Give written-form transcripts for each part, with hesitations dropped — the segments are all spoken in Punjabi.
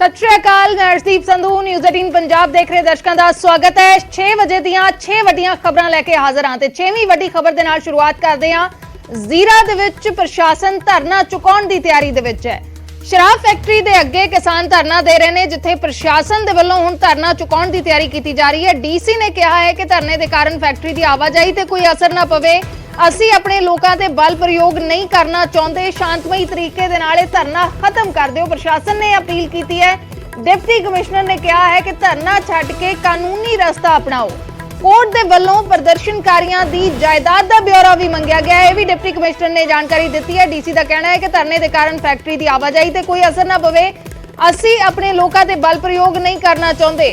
सत श्री अकाल, मैं अर्शदीप संधू न्यूज़ 18 पंजाब देख रहे दर्शकों का स्वागत है। 6 बजे ਦੀਆਂ 6 ਵੱਡੀਆਂ ਖਬਰਾਂ ਲੈ ਕੇ ਹਾਜ਼ਰ ਹਾਂ ਤੇ 6ਵੀਂ ਵੱਡੀ ਖਬਰ ਦੇ ਨਾਲ ਸ਼ੁਰੂਆਤ ਕਰਦੇ ਹਾਂ। ਜ਼ੀਰਾ ਦੇ ਵਿੱਚ ਪ੍ਰਸ਼ਾਸਨ ਧਰਨਾ ਚੁਕਾਉਣ ਦੀ ਤਿਆਰੀ ਦੇ ਵਿੱਚ ਹੈ। ਸ਼ਰਾਬ ਫੈਕਟਰੀ ਦੇ ਅੱਗੇ ਕਿਸਾਨ ਧਰਨਾ ਦੇ ਰਹੇ ਨੇ, ਜਿੱਥੇ ਪ੍ਰਸ਼ਾਸਨ ਦੇ ਵੱਲੋਂ ਹੁਣ ਧਰਨਾ ਚੁਕਾਉਣ ਦੀ ਤਿਆਰੀ ਕੀਤੀ ਜਾ ਰਹੀ ਹੈ। ਡੀਸੀ ਨੇ ਕਿਹਾ ਹੈ ਕਿ ਧਰਨੇ ਦੇ ਕਾਰਨ ਫੈਕਟਰੀ ਦੀ ਆਵਾਜਾਈ ਤੇ ਕੋਈ ਅਸਰ ਨਾ ਪਵੇ। ਅਸੀਂ ਆਪਣੇ ਲੋਕਾਂ ਤੇ ਬਲ ਪ੍ਰਯੋਗ ਨਹੀਂ ਕਰਨਾ ਚਾਹੁੰਦੇ, ਸ਼ਾਂਤਮਈ ਤਰੀਕੇ ਦੇ ਨਾਲ ਇਹ ਧਰਨਾ ਖਤਮ ਕਰ ਦਿਓ। ਪ੍ਰਸ਼ਾਸਨ ਨੇ ਅਪੀਲ ਕੀਤੀ ਹੈ। डिप्टी कमिश्नर ने कहा है कि धरना छड्ड के कानूनी रस्ता अपनाओ। कोर्ट दे वल्लों प्रदर्शनकारियों की जायदाद का ब्यौरा भी मंगया गया है। यह भी डिप्टी कमिश्नर ने जानकारी दी है। डीसी का कहना है कि धरने के कारण फैक्ट्री की आवाजाही ते कोई असर ना पवे। असी अपने लोगों ते बल प्रयोग नहीं करना चाहते।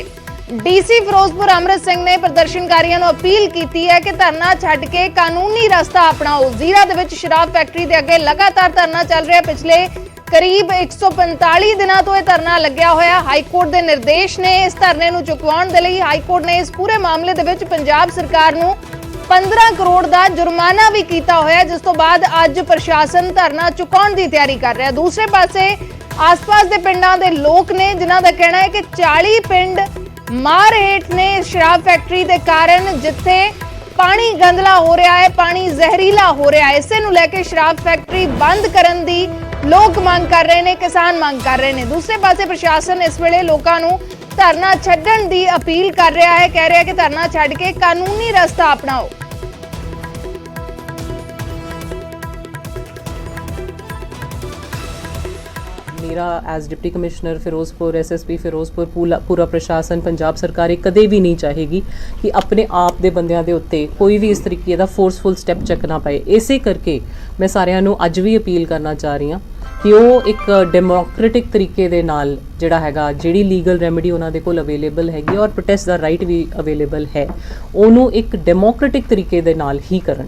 डीसी फिरोजपुर अमृत सिंह ने प्रदर्शनकारियों को अपील की है कि धरना छड्ड के कानूनी रस्ता अपनाओ। जीरा दे विच शराब फैक्ट्री के अगे लगातार धरना चल रहा। पिछले करीब 145 दिनों तो यह धरना लग्या होया। हाईकोर्ट के निर्देश ने इस धरने नूं चुकवाउण दे लई हाईकोर्ट ने इस पूरे मामले दे विच पंजाब सरकार नूं 15 करोड़ का जुर्माना भी किया होया, जिस तो बाद अज प्रशासन धरना चुकाउण की तैयारी कर रहा। दूसरे पासे आस-पास के पिंडां दे लोक ने, जिन्हां दा कहना है कि 40 पिंड मार हेठ ने शराब फैक्ट्री के कारण, जिथे पानी गंदला हो रहा है, पानी जहरीला हो रहा है। इसे नूं लैके शराब फैक्ट्री बंद करन दी लोग मांग कर रहे हैं, किसान मांग कर रहे हैं। दूसरे पासे प्रशासन इस वेले लोगों नूं धरना छड्डण दी अपील कर रहा है, कह रहा है कि धरना छड्ड के कानूनी रस्ता अपनाओ। मेरा as deputy commissioner Firozpur, SSP Firozpur, पूरा प्रशासन, पंजाब सरकार कदे भी नहीं चाहेगी कि अपने आप दे बंदियां दे उत्ते कोई भी इस तरीके का फोर्सफुल स्टैप चकना पाए। इसे करके मैं सारिਆਂ ਨੂੰ ਅੱਜ भी अपील करना चाह रही हाँ कि ਉਹ ਇੱਕ ਡੈਮੋਕ੍ਰੈਟਿਕ ਤਰੀਕੇ ਦੇ ਨਾਲ ਜਿਹੜਾ ਹੈਗਾ, ਜਿਹੜੀ ਲੀਗਲ ਰੈਮੇਡੀ ਉਹਨਾਂ ਦੇ ਕੋਲ ਅਵੇਲੇਬਲ ਹੈਗੀ ਔਰ ਪ੍ਰੋਟੈਸਟ ਦਾ ਰਾਈਟ ਵੀ ਅਵੇਲੇਬਲ ਹੈ, ਉਹਨੂੰ ਇੱਕ ਡੈਮੋਕ੍ਰੈਟਿਕ ਤਰੀਕੇ ਦੇ ਨਾਲ ਹੀ ਕਰਨ।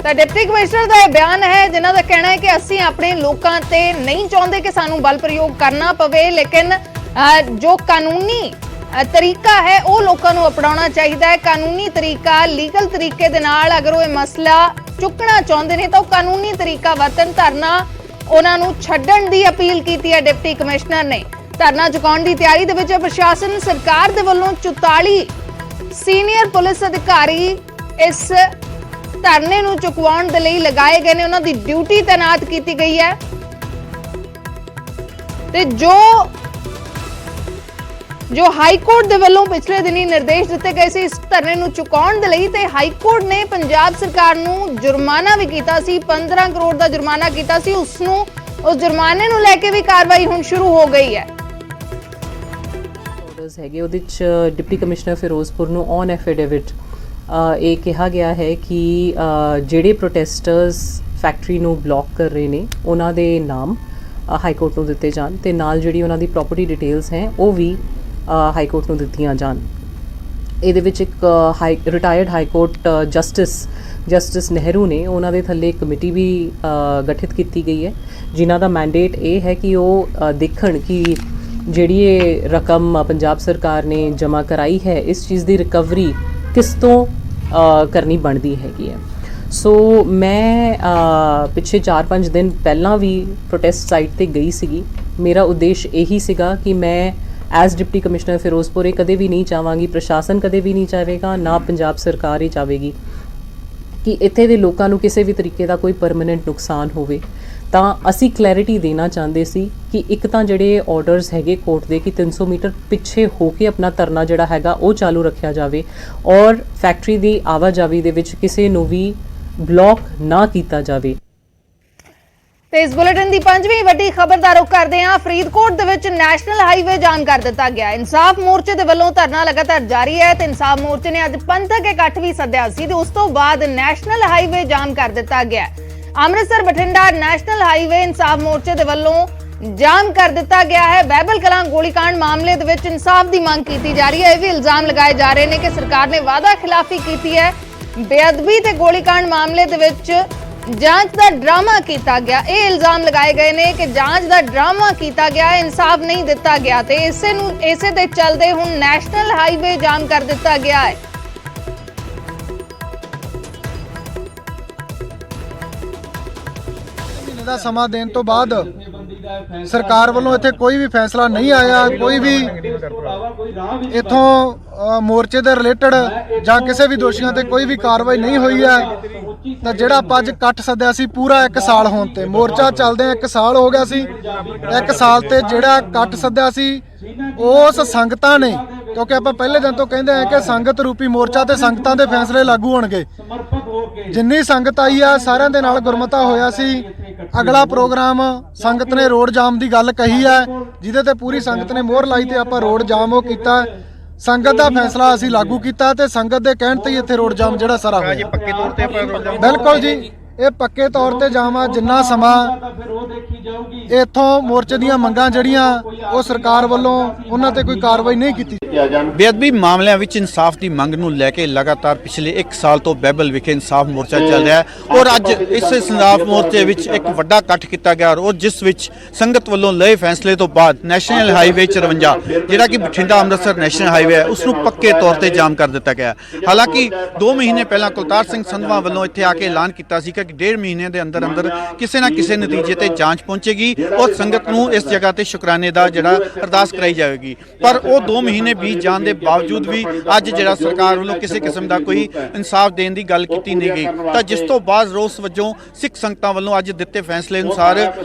डिप्टी कमिश्नर का यह बयान है, जिन्हों का कहना है कि असी अपने लोगों ते नहीं चाहते कि सानू बल प्रयोग करना पवे, लेकिन जो कानूनी तरीका है वो लोगों को अपनाना चाहिए है। कानूनी तरीका, लीगल तरीके दे नाल अगर वो मसला चुकना चाहते हैं तो कानूनी तरीका वरतन। धरना उन्होंने छड्डण दी अपील की है। डिप्टी कमिश्नर ने धरना चुकाउण दी तैयारी दे विच प्रशासन सरकार दे वल्लों 44 सीनियर पुलिस अधिकारी इस धरने नूं चुकवाउण दे लई लगाए गए ने। उन्हां दी ड्यूटी तैनात की गई है ते जो हाईकोर्ट दे वल्लों पिछले दिनी निर्देश दिते गए सी इस धरने नूं चुकाउण दे लई, ते हाईकोर्ट ने पंजाब सरकार नूं जुर्माना भी कीता सी, 15 करोड़ का जुर्माना कीता सी। उस जुर्माने नूं लैके भी कार्रवाई हुण शुरू हो गई है। ऑर्डर्स हैगे ਉਹਦੇ ਚ डिप्टी कमिश्नर फिरोजपुर ਨੂੰ ऑन एफिडेविट ਇਹ ਕਿਹਾ ਗਿਆ ਹੈ ਕਿ ਜਿਹੜੇ ਪ੍ਰੋਟੈਸਟਰਸ ਫੈਕਟਰੀ ਨੂੰ ਬਲੌਕ ਕਰ ਰਹੇ ਨੇ ਉਹਨਾਂ ਦੇ ਨਾਮ ਹਾਈ ਕੋਰਟ ਨੂੰ ਦਿੱਤੇ ਜਾਣ ਤੇ ਨਾਲ ਜਿਹੜੀ ਉਹਨਾਂ ਦੀ ਪ੍ਰਾਪਰਟੀ ਡਿਟੇਲਸ ਹੈ ਉਹ ਵੀ ਹਾਈ ਕੋਰਟ ਨੂੰ ਦਿੱਤੀਆਂ ਜਾਣ। ਇਹਦੇ ਵਿੱਚ ਇੱਕ retired high court justice Nehru ਨੇ, ਉਹਨਾਂ ਦੇ ਥੱਲੇ ਇੱਕ ਕਮੇਟੀ ਵੀ ਗਠਿਤ ਕੀਤੀ ਗਈ ਹੈ, ਜਿਨ੍ਹਾਂ ਦਾ ਮੈਂਡੇਟ ਇਹ ਹੈ ਕਿ ਉਹ ਦੇਖਣ ਕਿ ਜਿਹੜੀ ਇਹ ਰਕਮ ਪੰਜਾਬ ਸਰਕਾਰ ਨੇ ਜਮ੍ਹਾਂ ਕਰਾਈ ਹੈ, ਇਸ ਚੀਜ਼ ਦੀ ਰਿਕਵਰੀ किस तो करनी बनती हैगी है। सो मैं पिछले 4-5 दिन पहला भी प्रोटेस्ट साइट ते गई सीगी। मेरा उद्देश्य यही सीगा कि मैं एज डिप्टी कमिश्नर फिरोजपुर कदे भी नहीं चाहांगी, प्रशासन कदे भी नहीं चाहेगा, ना पंजाब सरकार ही चाहेगी कि इत्थे दे लोकां नूं किसी भी तरीके का कोई परमानेंट नुकसान होवे। ਤਾਂ ਅਸੀਂ ਕਲੈਰਿਟੀ ਦੇਣਾ ਚਾਹੁੰਦੇ ਸੀ ਕਿ ਇੱਕ ਤਾਂ ਜਿਹੜੇ ਆਰਡਰਸ ਹੈਗੇ ਕੋਰਟ ਦੇ ਕਿ 300 ਮੀਟਰ ਪਿੱਛੇ ਹੋ ਕੇ ਆਪਣਾ ਧਰਨਾ ਜਿਹੜਾ ਹੈਗਾ ਉਹ ਚਾਲੂ ਰੱਖਿਆ ਜਾਵੇ ਔਰ ਫੈਕਟਰੀ ਦੀ ਆਵਾਜਾਈ ਦੇ ਵਿੱਚ ਕਿਸੇ ਨੂੰ ਵੀ ਬਲੌਕ ਨਾ ਕੀਤਾ ਜਾਵੇ। ਤੇ ਇਸ ਬੁਲੇਟਿਨ ਦੀ 5ਵੀਂ ਵੱਡੀ ਖਬਰ ਦਾ ਰੁਖ ਕਰਦੇ ਹਾਂ। ਫਰੀਦਕੋਟ ਦੇ ਵਿੱਚ ਨੈਸ਼ਨਲ ਹਾਈਵੇ ਜਾਮ ਕਰ ਦਿੱਤਾ ਗਿਆ। ਇਨਸਾਫ ਮੋਰਚੇ ਦੇ ਵੱਲੋਂ ਧਰਨਾ ਲਗਾਤਾਰ ਜਾਰੀ ਹੈ ਤੇ ਇਨਸਾਫ ਮੋਰਚੇ ਨੇ ਅੱਜ ਪੰਥਕ ਇਕੱਠ ਵੀ ਸੱਦਿਆ ਸੀ ਤੇ ਉਸ ਤੋਂ ਬਾਅਦ ਨੈਸ਼ਨਲ ਹਾਈਵੇ ਜਾਮ ਕਰ ਦਿੱਤਾ ਗਿਆ। ਅੰਮ੍ਰਿਤਸਰ ਬਠਿੰਡਾ ਨੈਸ਼ਨਲ ਹਾਈਵੇ ਇਨਸਾਫ ਮੋਰਚੇ ਦੇ ਵੱਲੋਂ ਜਾਮ ਕਰ ਦਿੱਤਾ ਗਿਆ ਹੈ। ਬਹਿਬਲ ਕਲਾਂ ਗੋਲੀकांड ਮਾਮਲੇ ਦੇ ਵਿੱਚ ਇਨਸਾਫ ਦੀ ਮੰਗ ਕੀਤੀ ਜਾ ਰਹੀ ਹੈ। ਇਹ ਵੀ ਇਲਜ਼ਾਮ ਲਗਾਏ ਜਾ ਰਹੇ ਨੇ ਕਿ ਸਰਕਾਰ ਨੇ ਵਾਅਦਾ ਖਿਲਾਫੀ ਕੀਤੀ ਹੈ। ਬੇਅਦਬੀ ਤੇ ਗੋਲੀकांड ਮਾਮਲੇ ਦੇ ਵਿੱਚ ਜਾਂਚ ਦਾ ਡਰਾਮਾ ਕੀਤਾ ਗਿਆ। ਇਹ ਇਲਜ਼ਾਮ ਲਗਾਏ ਗਏ ਨੇ ਕਿ ਜਾਂਚ ਦਾ ਡਰਾਮਾ ਕੀਤਾ ਗਿਆ, ਇਨਸਾਫ ਨਹੀਂ ਦਿੱਤਾ ਗਿਆ ਤੇ ਇਸੇ ਦੇ ਚੱਲਦੇ ਹੁਣ ਨੈਸ਼ਨਲ ਹਾਈਵੇ ਜਾਮ ਕਰ ਦਿੱਤਾ ਗਿਆ ਹੈ। ਦਾ ਸਮਾਂ ਦੇਣ ਤੋਂ ਬਾਅਦ ਸਰਕਾਰ ਵੱਲੋਂ ਇੱਥੇ ਕੋਈ ਵੀ ਫੈਸਲਾ ਨਹੀਂ ਆਇਆ, ਕੋਈ ਵੀ ਇੱਥੋਂ ਮੋਰਚੇ ਦੇ ਰਿਲੇਟਡ ਜਾਂ ਕਿਸੇ ਵੀ ਦੋਸ਼ੀਆਂ ਤੇ ਕੋਈ ਵੀ ਕਾਰਵਾਈ ਨਹੀਂ ਹੋਈ ਹੈ। ਤਾਂ ਜਿਹੜਾ ਆਪਾਂ ਅੱਜ ਇਕੱਠ ਸੱਦਿਆ ਸੀ ਪੂਰਾ 1 ਸਾਲ ਹੋਣ ਤੇ, ਮੋਰਚਾ ਚੱਲਦੇ 1 ਸਾਲ ਹੋ ਗਿਆ ਸੀ। 1 ਸਾਲ ਤੇ ਜਿਹੜਾ ਇਕੱਠ ਸੱਦਿਆ ਸੀ ਉਸ ਸੰਗਤਾਂ ਨੇ, ਕਿਉਂਕਿ ਆਪਾਂ ਪਹਿਲੇ ਦਿਨ ਤੋਂ ਕਹਿੰਦੇ ਆ ਕਿ ਸੰਗਤ ਰੂਪੀ ਮੋਰਚਾ ਤੇ ਸੰਗਤਾਂ ਦੇ ਫੈਸਲੇ ਲਾਗੂ ਹੋਣਗੇ। ਜਿੰਨੀ ਸੰਗਤ ਆਈ ਆ ਸਾਰਿਆਂ ਦੇ ਨਾਲ ਗੁਰਮਤਾ ਹੋਇਆ ਸੀ। ਅਗਲਾ ਪ੍ਰੋਗਰਾਮ ਸੰਗਤ ਨੇ ਰੋਡ ਜਾਮ ਦੀ ਗੱਲ ਕਹੀ ਹੈ, ਜਿਹਦੇ ਤੇ ਪੂਰੀ ਸੰਗਤ ਨੇ ਮੋਹਰ ਲਾਈ ਤੇ ਆਪਾਂ ਰੋਡ ਜਾਮ ਉਹ ਕੀਤਾ। ਸੰਗਤ ਦਾ ਫੈਸਲਾ ਅਸੀਂ ਲਾਗੂ ਕੀਤਾ ਤੇ ਸੰਗਤ ਦੇ ਕਹਿਣ ਤੇ ਹੀ ਇੱਥੇ ਰੋਡ ਜਾਮ ਜਿਹੜਾ ਸਾਰਾ ਹੋਇਆ। ਪੱਕੇ ਤੌਰ ਤੇ ਆਪਾਂ ਰੋਡ ਜਾਮ ਬਿਲਕੁਲ ਜੀ, ਇਹ ਪੱਕੇ ਤੌਰ ਤੇ ਜਾਮ ਆ। ਜਿੰਨਾ ਸਮਾਂ ਇੱਥੋਂ ਮੋਰਚੇ ਦੀਆਂ ਮੰਗਾਂ ਜਿਹੜੀਆਂ ਉਹ ਸਰਕਾਰ ਵੱਲੋਂ ਉਹਨਾਂ ਤੇ ਕੋਈ ਕਾਰਵਾਈ ਨਹੀਂ ਕੀਤੀ। ਬੇਅਦਬੀ ਮਾਮਲਿਆਂ ਵਿੱਚ ਇਨਸਾਫ ਦੀ ਮੰਗ ਨੂੰ ਲੈ ਕੇ ਲਗਾਤਾਰ ਪਿਛਲੇ 1 ਸਾਲ ਤੋਂ ਬਹਿਬਲ ਵਿਖੇ ਇਨਸਾਫ ਮੋਰਚਾ ਚੱਲ ਰਿਹਾ ਹੈ ਔਰ ਅੱਜ ਇਸ ਇਨਸਾਫ ਮੋਰਚੇ ਵਿੱਚ ਇੱਕ ਵੱਡਾ ਇਕੱਠ ਕੀਤਾ ਗਿਆ ਔਰ ਜਿਸ ਵਿੱਚ ਸੰਗਤ ਵੱਲੋਂ ਲਏ ਫੈਸਲੇ ਤੋਂ ਬਾਅਦ ਨੈਸ਼ਨਲ ਹਾਈਵੇ 54 ਜਿਹੜਾ ਕਿ ਬਠਿੰਡਾ ਅੰਮ੍ਰਿਤਸਰ ਨੈਸ਼ਨਲ ਹਾਈਵੇ ਹੈ ਉਸ ਨੂੰ ਪੱਕੇ ਤੌਰ ਤੇ ਜਾਮ ਕਰ ਦਿੱਤਾ ਗਿਆ। ਹਾਲਾਂਕਿ 2 ਮਹੀਨੇ ਪਹਿਲਾਂ ਕੁਲਤਾਰ ਸਿੰਘ ਸੰਧਵਾ ਵੱਲੋਂ ਇੱਥੇ ਆ ਕੇ ਐਲਾਨ ਕੀਤਾ ਸੀ ਕਿ 1.5 ਮਹੀਨੇ ਦੇ ਅੰਦਰ ਅੰਦਰ ਕਿਸੇ ਨਾ ਕਿਸੇ ਨਤੀਜੇ ਤੇ ਜਾਂਚ ਪਹੁੰਚੇਗੀ ਔਰ ਸੰਗਤ ਨੂੰ ਇਸ ਜਗ੍ਹਾ ਤੇ ਸ਼ੁਕਰਾਨੇ ਦਾ ਜਿਹੜਾ ਅਰਦਾਸ ਕਰਾਈ ਜਾਵੇਗੀ। ਪਰ ਉਹ 2 ਮਹੀਨੇ ਬੀਤ ਜਾਣ ਦੇ ਬਾਵਜੂਦ ਵੀ ਅੱਜ ਜਿਹੜਾ ਸਰਕਾਰ ਵੱਲੋਂ ਕਿਸੇ ਕਿਸਮ ਦਾ ਕੋਈ ਇਨਸਾਫ ਦੇਣ ਦੀ ਗੱਲ ਕੀਤੀ ਨਹੀਂ ਗਈ। ਤਾਂ ਜਿਸ ਤੋਂ ਬਾਅਦ ਰੋਸ ਵਜੋਂ ਸਿੱਖ ਸੰਗਤਾਂ ਵੱਲੋਂ ਅੱਜ ਦਿੱਤੇ ਫੈਸਲੇ ਅਨੁਸਾਰ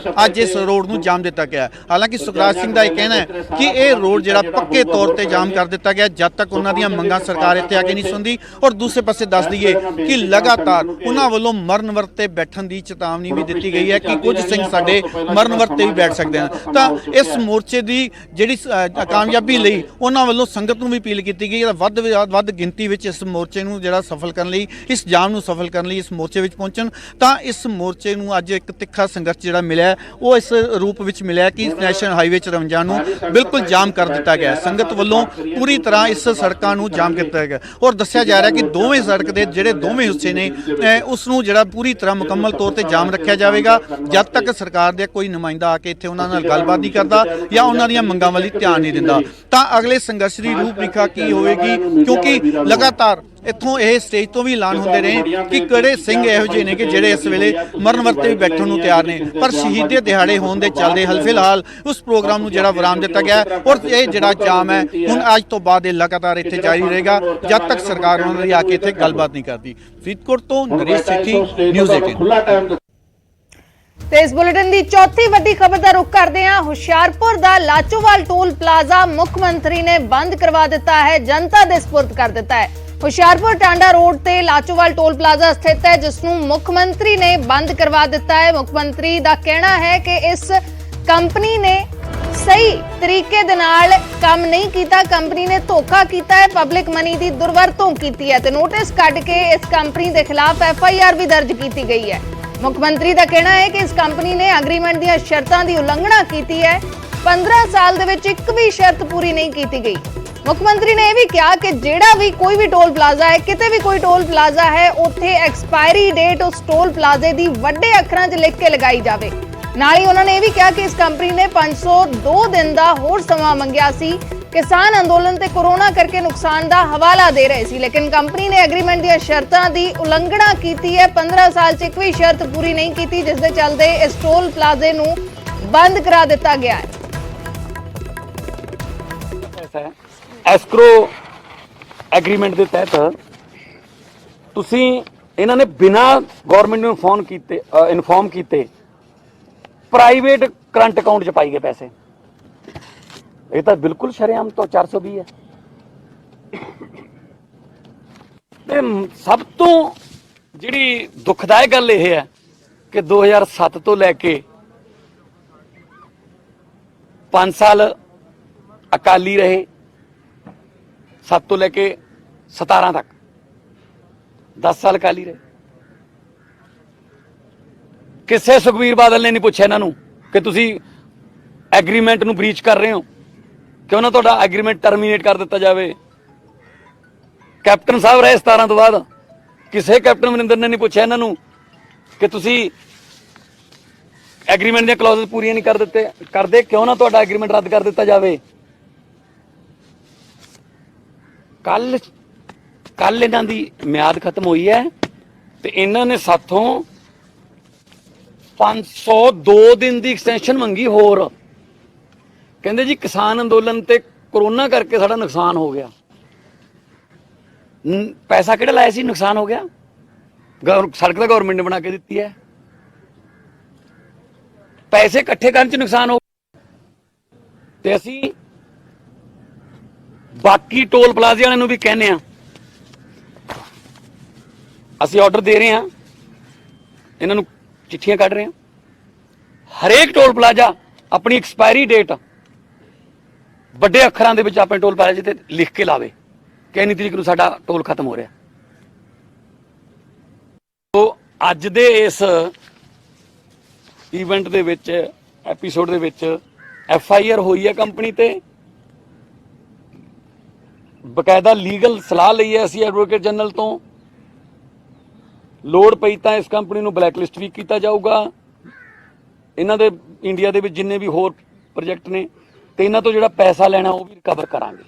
ਅੱਜ ਇਸ ਰੋਡ ਨੂੰ ਜਾਮ ਦਿੱਤਾ ਗਿਆ। ਹਾਲਾਂਕਿ ਸੁਖਰਾਜ ਸਿੰਘ ਦਾ ਇਹ ਕਹਿਣਾ ਹੈ ਕਿ ਇਹ ਰੋਡ ਜਿਹੜਾ ਪੱਕੇ ਤੌਰ ਤੇ ਜਾਮ ਕਰ ਦਿੱਤਾ ਗਿਆ ਜਦ ਤੱਕ ਉਹਨਾਂ ਦੀਆਂ ਮੰਗਾਂ ਸਰਕਾਰ ਇੱਥੇ ਆ ਕੇ ਨਹੀਂ ਸੁਣਦੀ। ਔਰ ਦੂਸਰੇ ਪਾਸੇ ਦੱਸ ਦਈਏ ਕਿ ਲਗਾਤਾਰ ਉਹਨਾਂ ਵੱਲੋਂ ਮਰਨ ਵਰਤ ਤੇ ਬੈਠਣ ਦੀ ਚੇਤਾਵਨੀ ਵੀ ਦਿੱਤੀ ਗਈ ਹੈ ਕਿ ਕੁਝ ਸਿੰਘ ਸਾਡੇ ਮਰਨ ਵਰਤ ਤੇ ਵੀ ਬੈਠ ਸਕਦੇ ਹਨ। ਤਾਂ ਇਸ ਮੋਰਚੇ ਦੀ ਜਿਹੜੀ ਕਾਮਯਾਬੀ ਲਈ ਉਹਨਾਂ ਵੱਲੋਂ ਸੰਗਤ ਨੂੰ ਵੀ ਅਪੀਲ ਕੀਤੀ ਗਈ ਹੈ ਵੱਧ ਗਿਣਤੀ ਵਿੱਚ ਇਸ ਮੋਰਚੇ ਨੂੰ ਜਿਹੜਾ ਸਫਲ ਕਰਨ ਲਈ, ਇਸ ਜਾਮ ਨੂੰ ਸਫਲ ਕਰਨ ਲਈ ਇਸ ਮੋਰਚੇ ਵਿੱਚ ਪਹੁੰਚਣ। ਤਾਂ ਇਸ ਮੋਰਚੇ ਨੂੰ ਅੱਜ ਇੱਕ ਤਿੱਖਾ ਸੰਘਰਸ਼ ਜਿਹੜਾ ਮਿਲਿਆ ਉਹ ਇਸ ਰੂਪ ਵਿੱਚ ਮਿਲਿਆ ਕਿ ਨੈਸ਼ਨਲ ਹਾਈਵੇ 54 ਨੂੰ ਬਿਲਕੁਲ ਜਾਮ ਕਰ ਦਿੱਤਾ ਗਿਆ। ਸੰਗਤ ਵੱਲੋਂ ਪੂਰੀ ਤਰ੍ਹਾਂ ਇਸ ਸੜਕਾਂ ਨੂੰ ਜਾਮ ਕੀਤਾ ਗਿਆ ਔਰ ਦੱਸਿਆ ਜਾ ਰਿਹਾ ਕਿ ਦੋਵੇਂ ਸੜਕ ਦੇ ਜਿਹੜੇ ਦੋਵੇਂ ਹਿੱਸੇ ਨੇ ਉਸ ਨੂੰ ਜਿਹੜਾ ਪੂਰੀ ਤਰ੍ਹਾਂ ਮੁਕੰਮਲ ਤੌਰ ਤੇ ਜਾਮ ਰੱਖਿਆ ਜਾਵੇਗਾ ਜਦ ਤੱਕ ਸਰਕਾਰ ਦੇ ਕੋਈ ਨੁਮਾਇੰਦਾ ਆ ਕੇ ਇੱਥੇ ਉਹਨਾਂ ਨਾਲ ਗੱਲਬਾਤ ਨਹੀਂ ਕਰਦਾ ਜਾਂ ਉਹਨਾਂ ਦੀਆਂ ਮੰਗਾਂ ਵੱਲ ਧਿਆਨ ਨਹੀਂ ਦਿੰਦਾ। ਤਾਂ ਅਗਲੇ ਸੰਘਰਸ਼ ਦੀ ਰੂਪਰੇਖਾ ਕੀ ਹੋਵੇਗੀ, ਕਿਉਂਕਿ ਲਗਾਤਾਰ ਇੱਥੋਂ ਇਹ ਸਟੇਜ ਤੋਂ ਵੀ ਐਲਾਨ ਹੁੰਦੇ ਰਹੇ ਕਿ ਕਿਹੜੇ ਸਿੰਘ ਇਹੋ ਜਿਹੇ ਨੇ ਕਿ ਜਿਹੜੇ ਇਸ ਵੇਲੇ ਮਰਨ ਵਰਤੇ ਵੀ ਬੈਠਣ ਨੂੰ ਤਿਆਰ ਨੇ। ਪਰ ਸ਼ਹੀਦੀ ਦਿਹਾੜੇ ਹੋਣ ਦੇ ਚੱਲਦੇ ਫਿਲਹਾਲ ਉਸ ਪ੍ਰੋਗਰਾਮ ਨੂੰ ਜਿਹੜਾ ਵਿਰਾਮ ਦਿੱਤਾ ਗਿਆ ਔਰ ਇਹ ਜਿਹੜਾ ਜਾਮ ਹੈ ਹੁਣ ਅੱਜ ਤੋਂ ਬਾਅਦ ਇਹ ਲਗਾਤਾਰ ਇੱਥੇ ਜਾਰੀ ਰਹੇਗਾ ਜਦ ਤੱਕ ਸਰਕਾਰ ਉਹਨਾਂ ਦੀ ਆ ਕੇ ਇੱਥੇ ਗੱਲਬਾਤ ਨਹੀਂ ਕਰਦੀ। ਫਰੀਦਕੋਟ ਤੋਂ ਨਰੇਸ਼ ਸੇਠੀ, ਨਿਊਜ਼ 18। ਤੇ ਇਸ ਬੁਲੇਟਿਨ ਦੀ ਚੌਥੀ ਵੱਡੀ ਖਬਰ ਦਾ ਰੁਖ ਕਰਦੇ ਹਾਂ। ਹੁਸ਼ਿਆਰਪੁਰ ਦਾ ਲਾਚੋਵਾਲ ਟੋਲ ਪਲਾਜ਼ਾ ਮੁੱਖ ਮੰਤਰੀ ਨੇ ਬੰਦ ਕਰਵਾ ਦਿੱਤਾ ਹੈ, ਜਨਤਾ ਦੇ ਸਪੁਰਦ ਕਰ ਦਿੱਤਾ ਹੈ। ਹੁਸ਼ਿਆਰਪੁਰ ਟਾਂਡਾ ਰੋਡ ਤੇ ਲਾਚੋਵਾਲ ਟੋਲ ਪਲਾਜ਼ਾ ਸਥਿਤ ਹੈ ਜਿਸ ਨੂੰ ਮੁੱਖ ਮੰਤਰੀ ਨੇ ਬੰਦ ਕਰਵਾ ਦਿੱਤਾ ਹੈ। ਮੁੱਖ ਮੰਤਰੀ ਦਾ ਕਹਿਣਾ ਹੈ ਕਿ ਇਸ ਕੰਪਨੀ ਨੇ ਸਹੀ ਤਰੀਕੇ ਦੇ ਨਾਲ ਕੰਮ ਨਹੀਂ ਕੀਤਾ, ਕੰਪਨੀ ਨੇ ਧੋਖਾ ਕੀਤਾ ਹੈ, ਪਬਲਿਕ ਮਨੀ ਦੀ ਦੁਰਵਰਤੋਂ ਕੀਤੀ ਹੈ ਤੇ ਨੋਟਿਸ ਕੱਢ ਕੇ ਇਸ ਕੰਪਨੀ ਦੇ ਖਿਲਾਫ FIR ਵੀ ਦਰਜ ਕੀਤੀ ਗਈ ਹੈ। ਮੁੱਖ ਮੰਤਰੀ ਦਾ ਕਹਿਣਾ ਹੈ ਕਿ ਇਸ ਕੰਪਨੀ ਨੇ ਐਗਰੀਮੈਂਟ ਦੀਆਂ ਸ਼ਰਤਾਂ ਦੀ ਉਲੰਘਣਾ ਕੀਤੀ ਹੈ। 15 ਸਾਲ ਦੇ ਵਿੱਚ ਇੱਕ ਵੀ ਸ਼ਰਤ ਪੂਰੀ ਨਹੀਂ ਕੀਤੀ ਗਈ। ਮੁੱਖ ਮੰਤਰੀ ਨੇ ਇਹ ਵੀ ਕਿਹਾ ਕਿ ਜਿਹੜਾ ਵੀ ਕੋਈ ਵੀ ਟੋਲ ਪਲਾਜ਼ਾ ਹੈ, ਕਿਤੇ ਵੀ ਕੋਈ ਟੋਲ ਪਲਾਜ਼ਾ ਹੈ, ਉੱਥੇ ਐਕਸਪਾਇਰੀ ਡੇਟ ਉਸ ਟੋਲ ਪਲਾਜ਼ੇ ਦੀ ਵੱਡੇ ਅੱਖਰਾਂ 'ਚ ਲਿਖ ਕੇ ਲਗਾਈ ਜਾਵੇ। ਨਾਲ ਹੀ ਉਹਨਾਂ ਨੇ ਇਹ ਵੀ ਕਿਹਾ ਕਿ ਇਸ ਕੰਪਨੀ ਨੇ 502 ਦਿਨ ਦਾ ਹੋਰ ਸਮਾਂ ਮੰਗਿਆ ਸੀ। ਕਿਸਾਨ ਅੰਦੋਲਨ ਤੇ ਕੋਰੋਨਾ ਕਰਕੇ ਨੁਕਸਾਨ ਦਾ ਹਵਾਲਾ ਦੇ ਰਹੇ ਸੀ, ਲੇਕਿਨ ਕੰਪਨੀ ਨੇ ਐਗਰੀਮੈਂਟ ਦੀਆਂ ਸ਼ਰਤਾਂ ਦੀ ਉਲੰਘਣਾ ਕੀਤੀ ਹੈ। 15 ਸਾਲ 'ਚ ਇੱਕ ਵੀ ਸ਼ਰਤ ਪੂਰੀ ਨਹੀਂ ਕੀਤੀ, ਜਿਸ ਦੇ ਚੱਲਦੇ ਇਸ ਟੋਲ ਪਲਾਜ਼ੇ ਨੂੰ ਬੰਦ ਕਰਾ ਦਿੱਤਾ ਗਿਆ ਹੈ। ਐਸਕਰੋ ਐਗਰੀਮੈਂਟ ਦੇ ਤਹਿਤ ਤੁਸੀਂ ਇਹਨਾਂ ਨੇ ਬਿਨਾਂ ਗਵਰਨਮੈਂਟ ਨੂੰ ਇਨਫੋਰਮ ਕੀਤੇ ਪ੍ਰਾਈਵੇਟ ਕਰੰਟ ਅਕਾਊਂਟ 'ਚ ਪਾਈ ਗਏ ਪੈਸੇ। ਇਹ ਤਾਂ ਬਿਲਕੁਲ ਸ਼ਰੇਆਮ ਤੋਂ 420 ਹੈ। ਤੇ ਸਭ ਤੋਂ ਜਿਹੜੀ ਦੁਖਦਾਇਕ ਗੱਲ ਇਹ ਹੈ ਕਿ 2007 ਤੋਂ ਲੈ ਕੇ 5 ਸਾਲ ਅਕਾਲੀ ਰਹੇ, 7 ਤੋਂ ਲੈ ਕੇ 17 ਤੱਕ 10 ਸਾਲ ਅਕਾਲੀ ਰਹੇ। ਕਿਸੇ ਸੁਖਬੀਰ ਬਾਦਲ ਨੇ ਨਹੀਂ ਪੁੱਛਿਆ ਇਹਨਾਂ ਨੂੰ ਕਿ ਤੁਸੀਂ ਐਗਰੀਮੈਂਟ ਨੂੰ ਬ੍ਰੀਚ ਕਰ ਰਹੇ ਹੋ, ਕਿਉਂ ਨਾ ਤੁਹਾਡਾ ਐਗਰੀਮੈਂਟ ਟਰਮੀਨੇਟ ਕਰ ਦਿੱਤਾ ਜਾਵੇ। ਕੈਪਟਨ ਸਾਹਿਬ ਰਹੇ 17 ਤੋਂ ਬਾਅਦ, ਕਿਸੇ ਕੈਪਟਨ ਅਮਰਿੰਦਰ ਨੇ ਨਹੀਂ ਪੁੱਛਿਆ ਇਹਨਾਂ ਨੂੰ ਕਿ ਤੁਸੀਂ ਐਗਰੀਮੈਂਟ ਦੀਆਂ ਕਲੌਜ਼ਸ ਪੂਰੀਆਂ ਨਹੀਂ ਕਰਦੇ, ਕਿਉਂ ਨਾ ਤੁਹਾਡਾ ਐਗਰੀਮੈਂਟ ਰੱਦ ਕਰ ਦਿੱਤਾ ਜਾਵੇ। ਕੱਲ ਇਹਨਾਂ ਦੀ ਮਿਆਦ ਖਤਮ ਹੋਈ ਹੈ ਤੇ ਇਹਨਾਂ ਨੇ ਸਾਥੋਂ 502 दिन ਦੀ ਐਕਸਟੈਂਸ਼ਨ ਮੰਗੀ ਹੋਰ। ਕਹਿੰਦੇ ਜੀ ਕਿਸਾਨ ਅੰਦੋਲਨ ਤੇ ਕਰੋਨਾ ਕਰਕੇ ਸਾਡਾ ਨੁਕਸਾਨ ਹੋ ਗਿਆ। ਪੈਸਾ ਕਿਹੜਾ ਲਾਇਆ ਸੀ, ਨੁਕਸਾਨ ਹੋ ਗਿਆ। ਸੜਕ ਤਾਂ ਗਵਰਨਮੈਂਟ ਨੇ ਬਣਾ ਕੇ ਦਿੱਤੀ ਹੈ, ਪੈਸੇ ਇਕੱਠੇ ਕਰਨ ਚ ਨੁਕਸਾਨ ਹੋ ਤੇ ਅਸੀਂ ਬਾਕੀ ਟੋਲ ਪਲਾਜ਼ੇ ਵਾਲਿਆਂ ਨੂੰ ਵੀ ਕਹਿੰਦੇ ਆ, ਅਸੀਂ ਆਰਡਰ ਦੇ ਰਹੇ ਹਾਂ, ਇਹਨਾਂ ਨੂੰ ਚਿੱਠੀਆਂ ਕੱਢ ਰਹੇ ਹਾਂ, ਹਰੇਕ ਟੋਲ ਪਲਾਜ਼ਾ ਆਪਣੀ ਐਕਸਪਾਇਰੀ ਡੇਟ ਵੱਡੇ ਅੱਖਰਾਂ ਦੇ ਵਿੱਚ ਆਪਣੇ ਟੋਲ ਪਲਾਜ਼ੇ ਤੇ ਲਿਖ ਕੇ ਲਾਵੇ ਕਿ ਇੰਨੀ ਤਰੀਕ ਨੂੰ ਸਾਡਾ ਟੋਲ ਖਤਮ ਹੋ ਰਿਹਾ। ਤੋ ਅੱਜ ਦੇ ਇਸ ਇਵੈਂਟ ਦੇ ਵਿੱਚ, ਐਪੀਸੋਡ ਦੇ ਵਿੱਚ FIR ਹੋਈ ਹੈ ਕੰਪਨੀ ਤੇ, ਬਕਾਇਦਾ ਲੀਗਲ ਸਲਾਹ ਲਈ ਹੈ ਅਸੀਂ ਐਡਵੋਕੇਟ ਜਨਰਲ ਤੋਂ। ਲੋੜ ਪਈ ਤਾਂ ਇਸ ਕੰਪਨੀ ਨੂੰ ਬਲੈਕਲਿਸਟ ਵੀ ਕੀਤਾ ਜਾਊਗਾ। ਇਹਨਾਂ ਦੇ ਇੰਡੀਆ ਦੇ ਵਿੱਚ ਜਿੰਨੇ ਵੀ ਹੋਰ ਪ੍ਰੋਜੈਕਟ ਨੇ ਤੇ ਇਹਨਾਂ ਤੋਂ ਜਿਹੜਾ ਪੈਸਾ ਲੈਣਾ ਉਹ ਵੀ ਰਿਕਵਰ ਕਰਾਂਗੇ।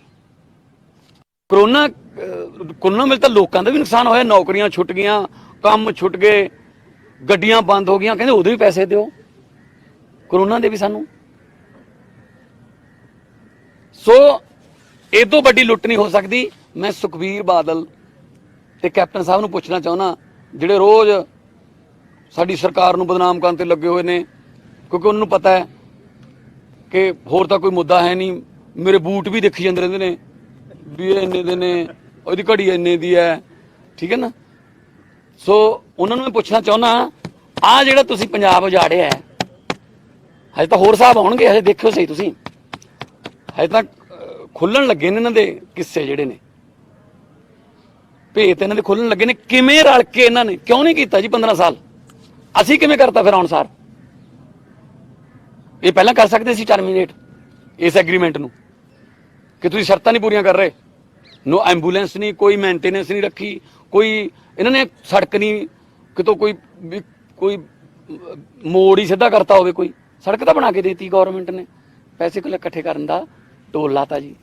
ਕਰੋਨਾ ਮਿਲ ਤਾਂ ਲੋਕਾਂ ਦਾ ਵੀ ਨੁਕਸਾਨ ਹੋਇਆ, ਨੌਕਰੀਆਂ ਛੁੱਟ ਗਈਆਂ, ਕੰਮ ਛੁੱਟ ਗਏ, ਗੱਡੀਆਂ ਬੰਦ ਹੋ ਗਈਆਂ, ਕਹਿੰਦੇ ਉਹਦੇ ਵੀ ਪੈਸੇ ਦਿਓ, ਕਰੋਨਾ ਦੇ ਵੀ ਸਾਨੂੰ। ਸੋ ਇਹ ਤੋਂ ਵੱਡੀ ਲੁੱਟ ਨਹੀਂ ਹੋ ਸਕਦੀ। ਮੈਂ ਸੁਖਬੀਰ ਬਾਦਲ ਤੇ ਕੈਪਟਨ ਸਾਹਿਬ ਨੂੰ ਪੁੱਛਣਾ ਚਾਹੁੰਦਾ, ਜਿਹੜੇ ਰੋਜ਼ ਸਾਡੀ ਸਰਕਾਰ ਨੂੰ ਬਦਨਾਮ ਕਰਨ ਤੇ ਲੱਗੇ ਹੋਏ ਨੇ, ਕਿਉਂਕਿ ਉਹਨਾਂ ਨੂੰ ਪਤਾ ਹੈ ਕਿ ਹੋਰ ਤਾਂ ਕੋਈ ਮੁੱਦਾ ਹੈ ਨਹੀਂ। ਮੇਰੇ ਬੂਟ ਵੀ ਦੇਖੀ ਜਾਂਦੇ ਰਹਿੰਦੇ ਨੇ ਵੀ ਇਹ ਇੰਨੇ ਦੇ ਨੇ, ਉਹਦੀ ਘੜੀ ਇੰਨੇ ਦੀ ਹੈ, ਠੀਕ ਹੈ ਨਾ। ਸੋ ਉਹਨਾਂ ਨੂੰ ਮੈਂ ਪੁੱਛਣਾ ਚਾਹੁੰਦਾ, ਆਹ ਜਿਹੜਾ ਤੁਸੀਂ ਪੰਜਾਬ ਉਜਾੜਿਆ ਹੈ, ਹਜੇ ਤਾਂ ਹੋਰ ਹਿਸਾਬ ਆਉਣਗੇ, ਹਜੇ ਦੇਖਿਓ ਸਹੀ ਤੁਸੀਂ, ਹਜੇ ਤਾਂ ਖੁੱਲਣ ਲੱਗੇ ਨੇ ਇਹਨਾਂ ਦੇ ਕਿੱਸੇ, ਜਿਹੜੇ ਨੇ ਭੇਤ ਇਹਨਾਂ ਦੇ ਖੁੱਲਣ ਲੱਗੇ ਨੇ। ਕਿਵੇਂ ਰਲ ਕੇ ਇਹਨਾਂ ਨੇ ਕਿਉਂ ਨਹੀਂ ਕੀਤਾ ਜੀ 15 ਸਾਲ? ਅਸੀਂ ਕਿਵੇਂ ਕਰਤਾ ਫਿਰ ਅਨੁਸਾਰ? ਇਹ ਪਹਿਲਾਂ ਕਰ ਸਕਦੇ ਸੀ ਟਰਮੀਨੇਟ ਇਸ ਐਗਰੀਮੈਂਟ ਨੂੰ, ਕਿ ਤੁਸੀਂ ਸ਼ਰਤਾਂ ਨਹੀਂ ਪੂਰੀਆਂ ਕਰ ਰਹੇ। ਨੋ ਐਂਬੂਲੈਂਸ ਨਹੀਂ, ਕੋਈ ਮੇਨਟੇਨੈਂਸ ਨਹੀਂ ਰੱਖੀ, ਕੋਈ ਇਹਨਾਂ ਨੇ ਸੜਕ ਨਹੀਂ ਕਿਤੋਂ ਕੋਈ ਮੋੜ ਹੀ ਸਿੱਧਾ ਕਰਤਾ ਹੋਵੇ, ਕੋਈ ਸੜਕ ਤਾਂ ਬਣਾ ਕੇ ਦੇਤੀ ਗਵਰਨਮੈਂਟ ਨੇ, ਪੈਸੇ ਕੋਲ ਇਕੱਠੇ ਕਰਨ ਦਾ ਟੋਲ ਲਾਤਾ ਜੀ।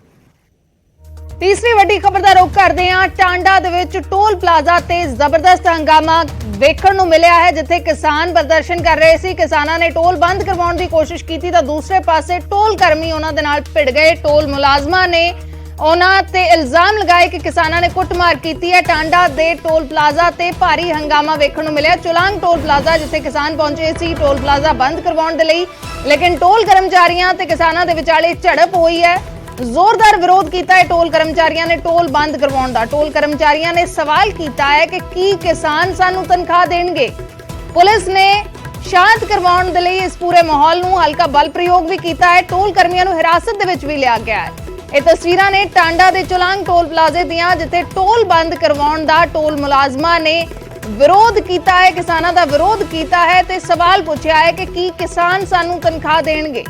ਤੀਸਰੀ ਵੱਡੀ ਖਬਰ ਦਾ ਰੁਖ ਕਰਦੇ ਹਾਂ। ਟਾਂਡਾ ਦੇ ਵਿੱਚ ਟੋਲ ਪਲਾਜ਼ਾ ਤੇ ਜ਼ਬਰਦਸਤ ਹੰਗਾਮਾ ਵੇਖਣ ਨੂੰ ਮਿਲਿਆ ਹੈ, ਜਿੱਥੇ ਕਿਸਾਨ ਪ੍ਰਦਰਸ਼ਨ ਕਰ ਰਹੇ ਸੀ। ਕਿਸਾਨਾਂ ਨੇ ਟੋਲ ਬੰਦ ਕਰਵਾਉਣ ਦੀ ਕੋਸ਼ਿਸ਼ ਕੀਤੀ ਤਾਂ ਦੂਸਰੇ ਪਾਸੇ ਟੋਲ ਕਰਮੀ ਉਹਨਾਂ ਦੇ ਨਾਲ ਭਿੜ ਗਏ। ਟੋਲ ਮੁਲਾਜ਼ਮਾਂ ਨੇ ਉਹਨਾਂ ਤੇ ਇਲਜ਼ਾਮ ਲਗਾਏ ਕਿ ਕਿਸਾਨਾਂ ਨੇ ਕੁੱਟਮਾਰ ਕੀਤੀ ਹੈ। ਟਾਂਡਾ ਦੇ ਟੋਲ ਪਲਾਜ਼ਾ ਤੇ ਭਾਰੀ ਹੰਗਾਮਾ ਵੇਖਣ ਨੂੰ ਮਿਲਿਆ। ਚੁਲਾਂਗ ਟੋਲ ਪਲਾਜ਼ਾ, ਜਿੱਥੇ ਕਿਸਾਨ ਪਹੁੰਚੇ ਸੀ ਟੋਲ ਪਲਾਜ਼ਾ ਬੰਦ ਕਰਵਾਉਣ ਦੇ ਲਈ, ਲੇਕਿਨ ਟੋਲ ਕਰਮਚਾਰੀਆਂ ਤੇ ਕਿਸਾਨਾਂ ਦੇ ਵਿਚਾਲੇ ਝੜਪ ਹੋਈ ਹੈ। ਜ਼ੋਰਦਾਰ ਵਿਰੋਧ ਕੀਤਾ ਹੈ ਟੋਲ ਕਰਮਚਾਰੀਆਂ ਨੇ ਟੋਲ ਬੰਦ ਕਰਵਾਉਣ ਦਾ। ਟੋਲ ਕਰਮਚਾਰੀਆਂ ਨੇ ਸਵਾਲ ਕੀਤਾ ਹੈ ਕਿ ਕੀ ਕਿਸਾਨ ਸਾਨੂੰ ਤਨਖਾਹ ਦੇਣਗੇ। ਪੁਲਿਸ ਨੇ ਸ਼ਾਂਤ ਕਰਵਾਉਣ ਦੇ ਲਈ ਇਸ ਪੂਰੇ ਮਾਹੌਲ ਨੂੰ ਹਲਕਾ ਬਲ ਪ੍ਰਯੋਗ ਵੀ ਕੀਤਾ ਹੈ। ਟੋਲ ਕਰਮੀਆਂ ਨੂੰ ਹਿਰਾਸਤ ਦੇ ਵਿੱਚ ਵੀ ਲਿਆ ਗਿਆ ਹੈ। ਇਹ ਤਸਵੀਰਾਂ ਨੇ ਟਾਂਡਾ ਦੇ ਚੁਲਾਂਗ ਟੋਲ ਪਲਾਜ਼ੇ ਦੀਆਂ, ਜਿੱਥੇ ਟੋਲ ਬੰਦ ਕਰਵਾਉਣ ਦਾ ਟੋਲ ਮੁਲਾਜ਼ਮਾਂ ਨੇ ਵਿਰੋਧ ਕੀਤਾ ਹੈ, ਕਿਸਾਨਾਂ ਦਾ ਵਿਰੋਧ ਕੀਤਾ ਹੈ ਤੇ ਸਵਾਲ ਪੁੱਛਿਆ ਹੈ ਕਿ ਕੀ ਕਿਸਾਨ ਸਾਨੂੰ ਤਨਖਾਹ ਦੇਣਗੇ।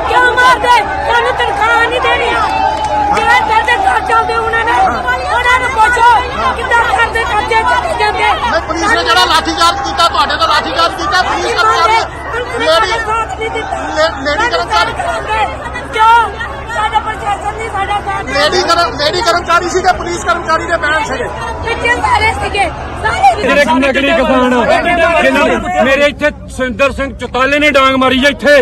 क्यों मार दे? सानू तनख्वाह नहीं देनी। जेड़ा दर्द कर चलदे उन्होंने पूछो कितना करदे कब्जे चले जांदे। ਪੁਲਿਸ ਨੇ ਜਿਹੜਾ ਲਾਠੀਚਾਰਜ ਕੀਤਾ, ਤੁਹਾਡੇ ਤੋਂ ਲਾਠੀਚਾਰਜ ਕੀਤਾ, ਪੁਲਿਸ ਕਰਮਚਾਰੀ ਲੇਡੀ ਕਰਮਚਾਰੀ क्यों साडा प्रशासन नहीं साडा साथ ਲੇਡੀ ਕਰਮਚਾਰੀ ਸੀ ਤੇ ਪੁਲਿਸ ਕਰਮਚਾਰੀ ਦੇ ਬੈਣ ਸੀਗੇ। पिछे सारे सीगे सारे ਜਿਹੜੇ ਨਕਲੀ ਕਿਸਾਨ ਜਿਨ੍ਹਾਂ ਨੇ ਮੇਰੇ ਇੱਥੇ ਸੁਰਿੰਦਰ ਸਿੰਘ ਚੌਤਾਲੇ ਨੇ ਡਾਂਗ ਮਾਰੀ ਆ ਇੱਥੇ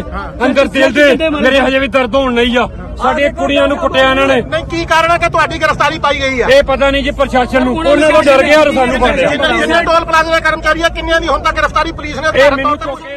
ਅੰਦਰ ਦਿਲ ਦੇ, ਮੇਰੇ ਹਜੇ ਵੀ ਦਰਦ ਹੋਣ ਨਹੀਂ ਆ। ਸਾਡੀਆਂ ਕੁੜੀਆਂ ਨੂੰ ਕੁੱਟਿਆ ਇਹਨਾਂ ਨੇ। ਨਹੀਂ, ਕੀ ਕਾਰਨ ਹੈ ਕਿ ਤੁਹਾਡੀ ਗ੍ਰਿਫਤਾਰੀ ਪਾਈ ਗਈ ਹੈ? ਇਹ ਪਤਾ ਨਹੀਂ ਜੀ ਪ੍ਰਸ਼ਾਸਨ ਨੂੰ, ਉਹਨਾਂ ਤੋਂ ਡਰ ਗਿਆ ਔਰ ਸਾਨੂੰ ਫੜ ਲਿਆ। ਜਿੰਨੇ ਟੋਲ ਪਲਾਜ਼ੇ ਦੇ ਕਰਮਚਾਰੀ ਆ, ਕਿੰਨਿਆਂ ਦੀ ਹੁਣ ਤੱਕ ਗ੍ਰਿਫਤਾਰੀ ਪੁਲਿਸ ਨੇ ਇਹ ਮੈਨੂੰ ਚੌਕੇ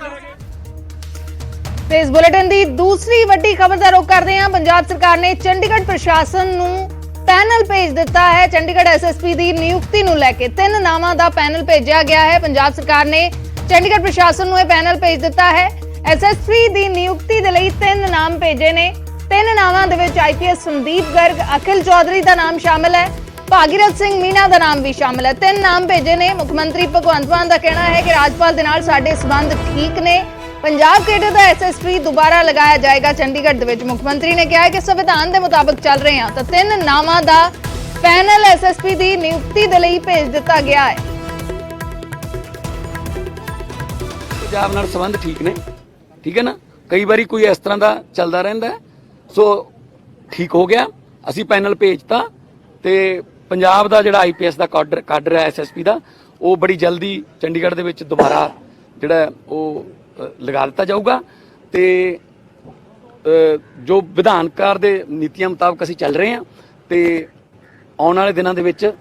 ਤੇ ਇਸ ਬੁਲੇਟਿਨ ਦੀ ਦੂਸਰੀ ਵੱਡੀ ਖਬਰ ਦਾ ਰੁਖ ਕਰਦੇ ਹਾਂ। ਪੰਜਾਬ ਸਰਕਾਰ ਨੇ ਚੰਡੀਗੜ੍ਹ ਪ੍ਰਸ਼ਾਸਨ ਨੂੰ ਪੈਨਲ ਭੇਜ ਦਿੱਤਾ ਹੈ। ਚੰਡੀਗੜ੍ਹ SSP ਦੀ ਨਿਯੁਕਤੀ ਨੂੰ ਲੈ ਕੇ 3 ਨਾਵਾਂ ਦਾ ਪੈਨਲ ਭੇਜਿਆ ਗਿਆ ਹੈ। ਪੰਜਾਬ ਸਰਕਾਰ ਨੇ ਚੰਡੀਗੜ੍ਹ ਪ੍ਰਸ਼ਾਸਨ ਨੂੰ ਇਹ ਪੈਨਲ ਭੇਜ ਦਿੱਤਾ ਹੈ। SSP ਦੀ ਨਿਯੁਕਤੀ ਦੇ ਲਈ 3 ਨਾਮ ਭੇਜੇ ਨੇ। 3 ਨਾਵਾਂ ਦੇ ਵਿੱਚ IPS ਸੰਦੀਪ ਗਰਗ, ਅਖਿਲ ਚੌਧਰੀ ਦਾ ਨਾਮ ਸ਼ਾਮਿਲ ਹੈ, ਭਾਗੀਰਥ ਸਿੰਘ ਮੀਨਾ ਦਾ ਨਾਮ ਵੀ ਸ਼ਾਮਿਲ ਹੈ। 3 ਨਾਮ ਭੇਜੇ ਨੇ। ਮੁੱਖ ਮੰਤਰੀ ਭਗਵੰਤ ਮਾਨ ਦਾ ਕਹਿਣਾ ਹੈ ਕਿ ਰਾਜਪਾਲ ਦੇ ਨਾਲ ਸਾਡੇ ਸਬੰਧ ਠੀਕ ਨੇ। ਪੰਜਾਬ ਕੇਡਰ ਦਾ SSP ਦੁਬਾਰਾ ਲਗਾਇਆ ਜਾਏਗਾ ਚੰਡੀਗੜ੍ਹ ਦੇ ਵਿੱਚ। ਮੁੱਖ ਮੰਤਰੀ ਨੇ ਕਿਹਾ ਹੈ ਕਿ ਸੰਵਿਧਾਨ ਦੇ ਮੁਤਾਬਕ ਚੱਲ ਰਹੇ ਹਾਂ। ਤਾਂ 3 ਨਾਵਾਂ ਦਾ ਪੈਨਲ SSP ਦੀ ਨਿਯੁਕਤੀ ਦੇ ਲਈ ਭੇਜ ਦਿੱਤਾ ਗਿਆ ਹੈ। ਪੰਜਾਬ ਨਾਲ ਸੰਬੰਧ ਠੀਕ ਨੇ, ਠੀਕ ਹੈ ਨਾ। ਕਈ ਵਾਰੀ ਕੋਈ ਇਸ ਤਰ੍ਹਾਂ ਦਾ ਚੱਲਦਾ ਰਹਿੰਦਾ ਹੈ, ਸੋ ਠੀਕ ਹੋ ਗਿਆ। ਅਸੀਂ ਪੈਨਲ ਭੇਜਤਾ ਤੇ ਪੰਜਾਬ ਦਾ ਜਿਹੜਾ IPS ਦਾ ਕਾਡਰ ਹੈ SSP ਦਾ, ਉਹ ਬੜੀ ਜਲਦੀ ਚੰਡੀਗੜ੍ਹ ਦੇ ਵਿੱਚ ਦੁਬਾਰਾ ਜਿਹੜਾ ਉਹ ਲਗਾ ਦਿੱਤਾ ਜਾਊਗਾ। ਤੇ ਜੋ ਵਿਧਾਨਕਾਰ ਦੇ ਨੀਤੀਆਂ ਮੁਤਾਬਕ ਅਸੀਂ ਚੱਲ ਰਹੇ ਹਾਂ ਤੇ ਆਉਣ ਵਾਲੇ ਦਿਨਾਂ ਦੇ ਵਿੱਚ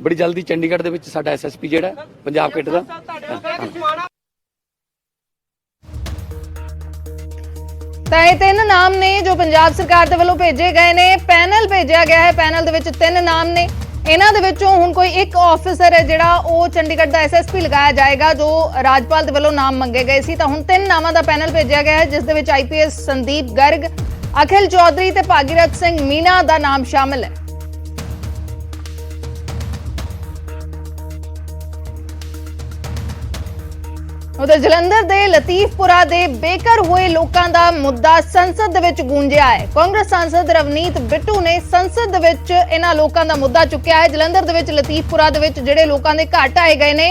ਬੜੀ ਜਲਦੀ ਚੰਡੀਗੜ੍ਹ ਦੇ ਵਿੱਚ ਸਾਡਾ SSP ਜਿਹੜਾ ਪੰਜਾਬ ਕੇਡਰ ਦਾ ਤਾਂ ਇਹ 3 ਨਾਮ ਨੇ ਜੋ ਪੰਜਾਬ ਸਰਕਾਰ ਦੇ ਵੱਲੋਂ ਭੇਜੇ ਗਏ ਨੇ। ਪੈਨਲ ਭੇਜਿਆ ਗਿਆ ਹੈ, ਪੈਨਲ ਦੇ ਵਿੱਚ 3 ਨਾਮ ਨੇ। ਇਹਨਾਂ ਦੇ ਵਿੱਚੋਂ ਹੁਣ ਕੋਈ ਇੱਕ ਆਫੀਸਰ ਹੈ ਜਿਹੜਾ ਉਹ ਚੰਡੀਗੜ੍ਹ ਦਾ SSP ਲਗਾਇਆ ਜਾਏਗਾ, ਜੋ ਰਾਜਪਾਲ ਦੇ ਵੱਲੋਂ ਨਾਮ ਮੰਗੇ ਗਏ ਸੀ। ਤਾਂ ਹੁਣ 3 ਨਾਮਾਂ ਦਾ ਪੈਨਲ ਭੇਜਿਆ ਗਿਆ ਹੈ, ਜਿਸ ਦੇ ਵਿੱਚ IPS ਸੰਦੀਪ ਗਰਗ, ਅਖਿਲ ਚੌਧਰੀ ਤੇ ਭਾਗੀਰਥ ਸਿੰਘ ਮੀਨਾ ਦਾ ਨਾਮ ਸ਼ਾਮਲ ਹੈ। ਉਧਰ ਜਲੰਧਰ ਦੇ ਲਤੀਫਪੁਰਾ ਦੇ ਬੇਘਰ ਹੋਏ ਲੋਕਾਂ ਦਾ ਮੁੱਦਾ ਸੰਸਦ ਦੇ ਵਿੱਚ ਗੂੰਜਿਆ ਹੈ। ਕਾਂਗਰਸ ਸਾਂਸਦ ਰਵਨੀਤ ਬਿੱਟੂ ਨੇ ਸੰਸਦ ਦੇ ਵਿੱਚ ਇਹਨਾਂ ਲੋਕਾਂ ਦਾ ਮੁੱਦਾ ਚੁੱਕਿਆ ਹੈ। ਜਲੰਧਰ ਦੇ ਵਿੱਚ ਲਤੀਫਪੁਰਾ ਦੇ ਵਿੱਚ ਜਿਹੜੇ ਲੋਕਾਂ ਦੇ ਘਰ ਢਾਏ ਗਏ ਨੇ,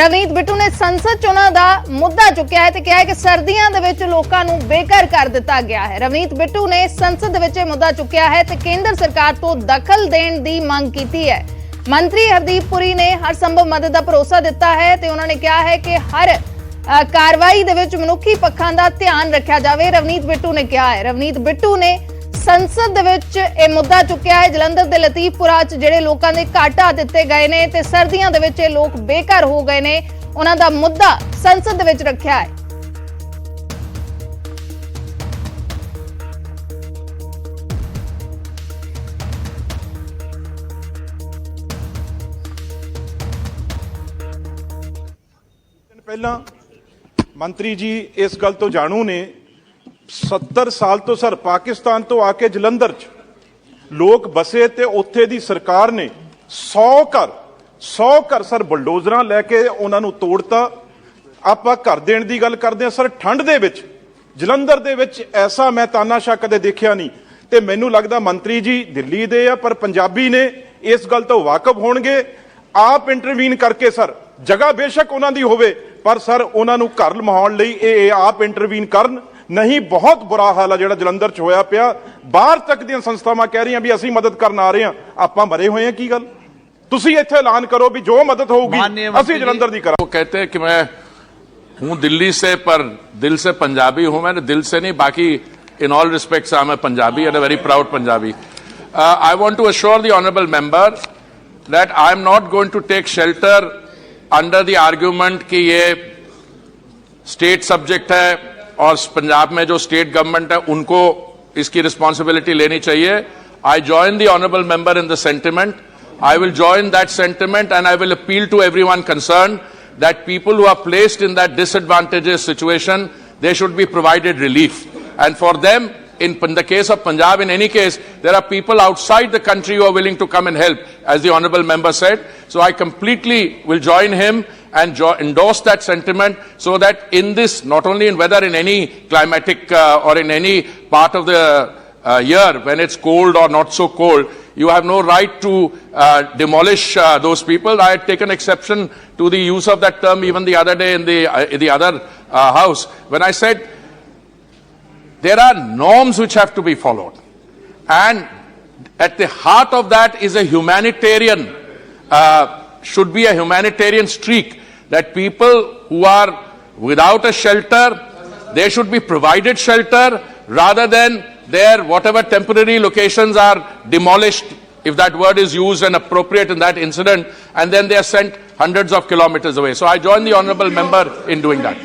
ਰਵਨੀਤ ਬਿੱਟੂ ਨੇ ਸੰਸਦ 'ਚ ਉਹਨਾਂ ਦਾ ਮੁੱਦਾ ਚੁੱਕਿਆ ਹੈ ਤੇ ਕਿਹਾ ਹੈ ਕਿ ਸਰਦੀਆਂ ਦੇ ਵਿੱਚ ਲੋਕਾਂ ਨੂੰ ਬੇਘਰ ਕਰ ਦਿੱਤਾ ਗਿਆ ਹੈ। ਰਵਨੀਤ ਬਿੱਟੂ ਨੇ ਸੰਸਦ ਦੇ ਵਿੱਚ ਇਹ ਮੁੱਦਾ ਚੁੱਕਿਆ ਹੈ ਤੇ ਕੇਂਦਰ ਸਰਕਾਰ ਤੋਂ ਦਖਲ ਦੇਣ ਦੀ ਮੰਗ ਕੀਤੀ ਹੈ। ਮੰਤਰੀ ਹਰਦੀਪ ਪੁਰੀ ਨੇ ਹਰ ਸੰਭਵ ਮਦਦ ਦਾ ਭਰੋਸਾ ਦਿੱਤਾ ਹੈ ਤੇ ਉਹਨਾਂ ਨੇ ਕਿਹਾ ਹੈ ਕਿ ਹਰ ਕਾਰਵਾਈ ਦੇ ਵਿੱਚ ਮਨੁੱਖੀ ਪੱਖਾਂ ਦਾ ਧਿਆਨ ਰੱਖਿਆ ਜਾਵੇ। ਰਵਨੀਤ ਬਿੱਟੂ ਨੇ ਕਿਹਾ ਹੈ। ਰਵਨੀਤ ਬਿੱਟੂ ਨੇ ਸੰਸਦ ਦੇ ਵਿੱਚ ਇਹ ਮੁੱਦਾ ਚੁੱਕਿਆ ਹੈ। ਜਲੰਧਰ ਦੇ ਲਤੀਫਪੁਰਾ 'ਚ ਜਿਹੜੇ ਲੋਕਾਂ ਦੇ ਘਰ ਢਾਹ ਦਿੱਤੇ ਗਏ ਨੇ ਤੇ ਸਰਦੀਆਂ ਦੇ ਵਿੱਚ ਇਹ ਲੋਕ ਬੇਘਰ ਹੋ ਗਏ ਨੇ, ਉਹਨਾਂ ਦਾ ਮੁੱਦਾ ਸੰਸਦ ਦੇ ਵਿੱਚ ਰੱਖਿਆ ਹੈ। ਪਹਿਲਾਂ ਮੰਤਰੀ ਜੀ ਇਸ ਗੱਲ ਤੋਂ ਜਾਣੂ ਨੇ, 70 ਸਾਲ ਤੋਂ ਸਰ ਪਾਕਿਸਤਾਨ ਤੋਂ ਆ ਕੇ ਜਲੰਧਰ 'ਚ ਲੋਕ ਬਸੇ ਤੇ ਉੱਥੇ ਦੀ ਸਰਕਾਰ ਨੇ 100 ਘਰ ਸਰ ਬਲਡੋਜ਼ਰਾਂ ਲੈ ਕੇ ਉਹਨਾਂ ਨੂੰ ਤੋੜਤਾ। ਆਪਾਂ ਘਰ ਦੇਣ ਦੀ ਗੱਲ ਕਰਦੇ ਹਾਂ ਸਰ, ਠੰਡ ਦੇ ਵਿੱਚ ਜਲੰਧਰ ਦੇ ਵਿੱਚ ਐਸਾ ਮੈਂ ਤਾਨਾਸ਼ਾਹ ਕਦੇ ਦੇਖਿਆ ਨਹੀਂ। ਤੇ ਮੈਨੂੰ ਲੱਗਦਾ ਮੰਤਰੀ ਜੀ ਦਿੱਲੀ ਦੇ ਆ ਪਰ ਪੰਜਾਬੀ ਨੇ, ਇਸ ਗੱਲ ਤੋਂ ਵਾਕਿਫ ਹੋਣਗੇ। ਆਪ ਇੰਟਰਵੀਨ ਕਰਕੇ ਸਰ, ਜਗ੍ਹਾ ਬੇਸ਼ੱਕ ਉਹਨਾਂ ਦੀ ਹੋਵੇ ਪਰ ਸਰ ਉਹਨਾਂ ਨੂੰ ਘਰ ਲਮਾਉਣ ਲਈ ਇਹ ਆਪ ਇੰਟਰਵੀਨ ਕਰਨ। ਨਹੀਂ ਬਹੁਤ ਬੁਰਾ ਹਾਲ ਆ ਜਿਹੜਾ ਜਲੰਧਰ 'ਚ ਹੋਇਆ ਪਿਆ। ਬਾਹਰ ਤੱਕ ਦੀਆਂ ਸੰਸਥਾਵਾਂ ਕਹਿ ਰਹੀਆਂ ਵੀ ਅਸੀਂ ਮਦਦ ਕਰਨ ਆ ਰਹੇ ਹਾਂ, ਆਪਾਂ ਮਰੇ ਹੋਏ ਹਾਂ। ਕੀ ਗੱਲ, ਤੁਸੀਂ ਇੱਥੇ ਐਲਾਨ ਕਰੋ ਵੀ ਜੋ ਮਦਦ ਹੋਊਗੀ ਅਸੀਂ ਜਲੰਧਰ ਦੀ ਕਰਾਂਗੇ। वो कहते हैं कि मैं हूं दिल्ली से पर दिल से पंजाबी हूं। मैंने दिल से नहीं, बाकी in all respects I'm a Punjabi and a very proud Punjabi. I want to assure the honourable member that I am not going to take shelter under the argument कि ये state subject है और पंजाब में जो state government है उनको इसकी responsibility लेनी चाहिए. I join the honourable member in the sentiment. I will join that sentiment and I will appeal to everyone concerned that people who are placed in that disadvantageous situation, they should be provided relief. And for them, in the case of Punjab, in any case, there are people outside the country who are willing to come and help, as the honourable member said. So I completely will join him and endorse that sentiment, so that in this, not only in whether in any climatic or in any part of the year when it's cold or not so cold, you have no right to demolish those people. I had taken exception to the use of that term even the other day in the other house, when I said there are norms which have to be followed, and at the heart of that is a humanitarian, should be a humanitarian streak, that people who are without a shelter, they should be provided shelter rather than their whatever temporary locations are demolished, if that word is used and appropriate in that incident, and then they are sent hundreds of kilometers away. So I join the honourable member in doing that.